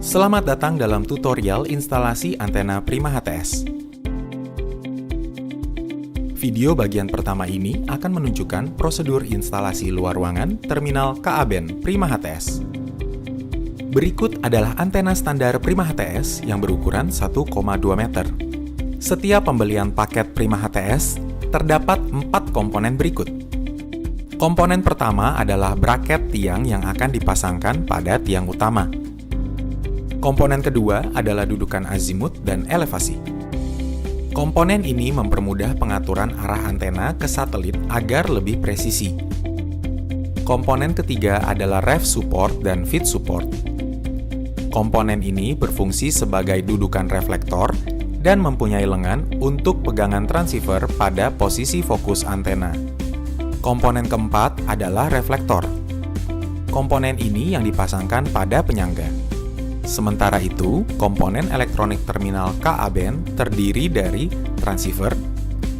Selamat datang dalam tutorial instalasi antena Prima HTS. Video bagian pertama ini akan menunjukkan prosedur instalasi luar ruangan terminal Ka-band Prima HTS. Berikut adalah antena standar Prima HTS yang berukuran 1,2 meter. Setiap pembelian paket Prima HTS terdapat 4 komponen berikut. Komponen pertama adalah braket tiang yang akan dipasangkan pada tiang utama. Komponen kedua adalah dudukan azimut dan elevasi. Komponen ini mempermudah pengaturan arah antena ke satelit agar lebih presisi. Komponen ketiga adalah ref support dan feed support. Komponen ini berfungsi sebagai dudukan reflektor dan mempunyai lengan untuk pegangan transceiver pada posisi fokus antena. Komponen keempat adalah reflektor. Komponen ini yang dipasangkan pada penyangga. Sementara itu, komponen elektronik terminal Ka-band terdiri dari transceiver,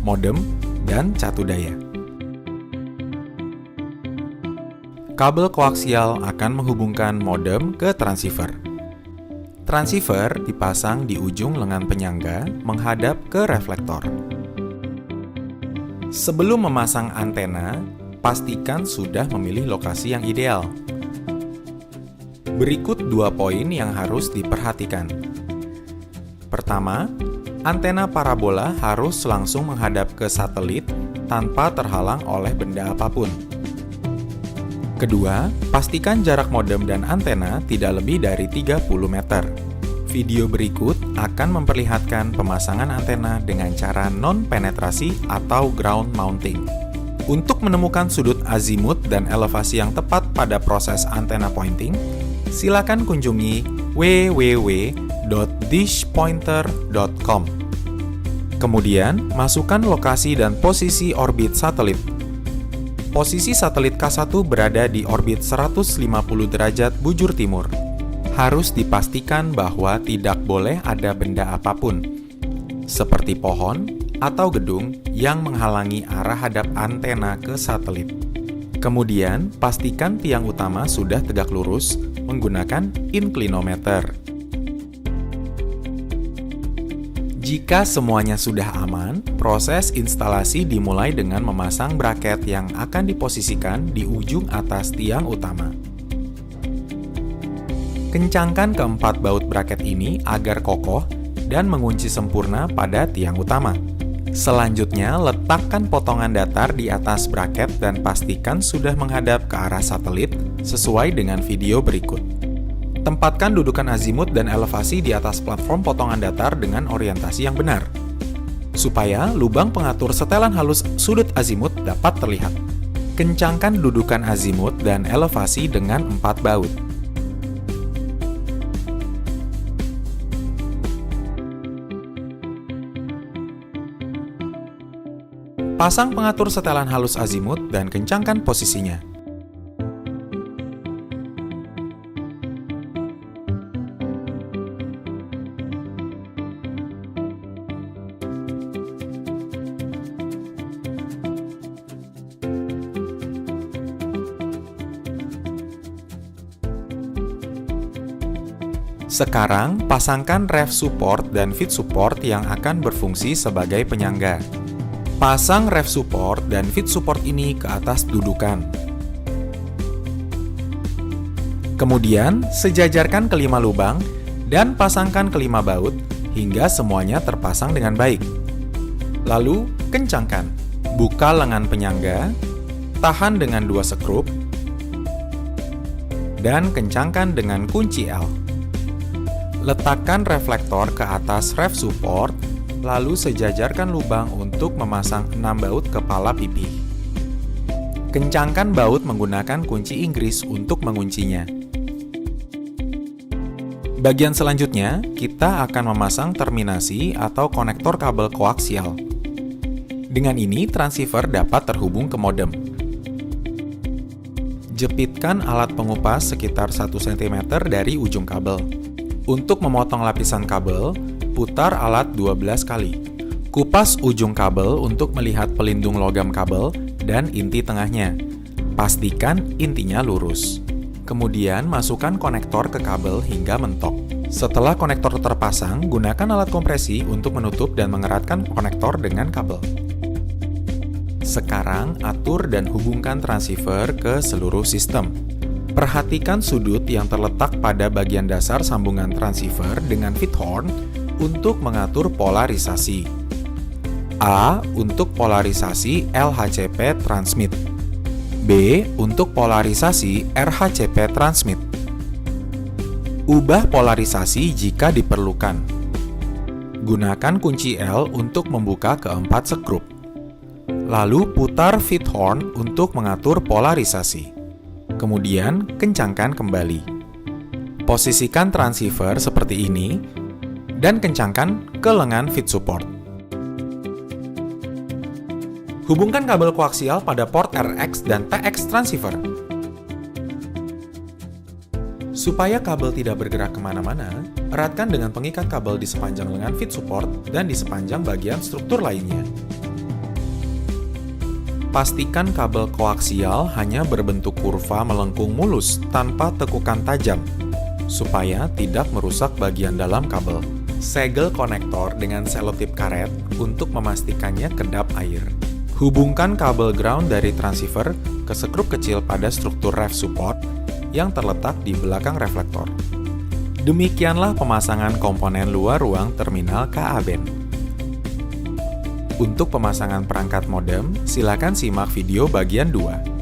modem, dan catu daya. Kabel koaksial akan menghubungkan modem ke transceiver. Transceiver dipasang di ujung lengan penyangga menghadap ke reflektor. Sebelum memasang antena, pastikan sudah memilih lokasi yang ideal. Berikut 2 poin yang harus diperhatikan. Pertama, antena parabola harus langsung menghadap ke satelit tanpa terhalang oleh benda apapun. Kedua, pastikan jarak modem dan antena tidak lebih dari 30 meter. Video berikut akan memperlihatkan pemasangan antena dengan cara non-penetrasi atau ground mounting. Untuk menemukan sudut azimut dan elevasi yang tepat pada proses antena pointing, silakan kunjungi www.dishpointer.com. Kemudian, masukkan lokasi dan posisi orbit satelit. Posisi satelit K1 berada di orbit 150 derajat bujur timur. Harus dipastikan bahwa tidak boleh ada benda apapun, seperti pohon atau gedung yang menghalangi arah hadap antena ke satelit. Kemudian, pastikan tiang utama sudah tegak lurus menggunakan inclinometer. Jika semuanya sudah aman, proses instalasi dimulai dengan memasang braket yang akan diposisikan di ujung atas tiang utama. Kencangkan keempat baut braket ini agar kokoh dan mengunci sempurna pada tiang utama. Selanjutnya, letakkan potongan datar di atas braket dan pastikan sudah menghadap ke arah satelit sesuai dengan video berikut. Tempatkan dudukan azimut dan elevasi di atas platform potongan datar dengan orientasi yang benar, supaya lubang pengatur setelan halus sudut azimut dapat terlihat. Kencangkan dudukan azimut dan elevasi dengan 4 baut. Pasang pengatur setelan halus azimut dan kencangkan posisinya. Sekarang, pasangkan ref support dan feed support yang akan berfungsi sebagai penyangga. Pasang ref support dan feed support ini ke atas dudukan. Kemudian, sejajarkan kelima lubang dan pasangkan kelima baut hingga semuanya terpasang dengan baik. Lalu, kencangkan. Buka lengan penyangga, tahan dengan 2 skrup, dan kencangkan dengan kunci L. Letakkan reflektor ke atas ref support, lalu sejajarkan lubang untuk memasang 6 baut kepala pipih. Kencangkan baut menggunakan kunci Inggris untuk menguncinya. Bagian selanjutnya, kita akan memasang terminasi atau konektor kabel koaksial. Dengan ini, transceiver dapat terhubung ke modem. Jepitkan alat pengupas sekitar 1 cm dari ujung kabel. Untuk memotong lapisan kabel, putar alat 12 kali. Kupas ujung kabel untuk melihat pelindung logam kabel dan inti tengahnya. Pastikan intinya lurus. Kemudian masukkan konektor ke kabel hingga mentok. Setelah konektor terpasang, gunakan alat kompresi untuk menutup dan mengeratkan konektor dengan kabel. Sekarang, atur dan hubungkan transceiver ke seluruh sistem. Perhatikan sudut yang terletak pada bagian dasar sambungan transceiver dengan feed horn untuk mengatur polarisasi. A untuk polarisasi LHCP transmit. B untuk polarisasi RHCP transmit. Ubah polarisasi jika diperlukan. Gunakan kunci L untuk membuka keempat sekrup. Lalu putar feed horn untuk mengatur polarisasi. Kemudian kencangkan kembali. Posisikan transceiver seperti ini dan kencangkan ke lengan feed support. Hubungkan kabel koaksial pada port RX dan TX transceiver. Supaya kabel tidak bergerak kemana-mana, eratkan dengan pengikat kabel di sepanjang lengan feed support dan di sepanjang bagian struktur lainnya. Pastikan kabel koaksial hanya berbentuk kurva melengkung mulus tanpa tekukan tajam, supaya tidak merusak bagian dalam kabel. Segel konektor dengan selotip karet untuk memastikannya kedap air. Hubungkan kabel ground dari transceiver ke sekrup kecil pada struktur ref support yang terletak di belakang reflektor. Demikianlah pemasangan komponen luar ruang terminal KA-band. Untuk pemasangan perangkat modem, silakan simak video bagian 2.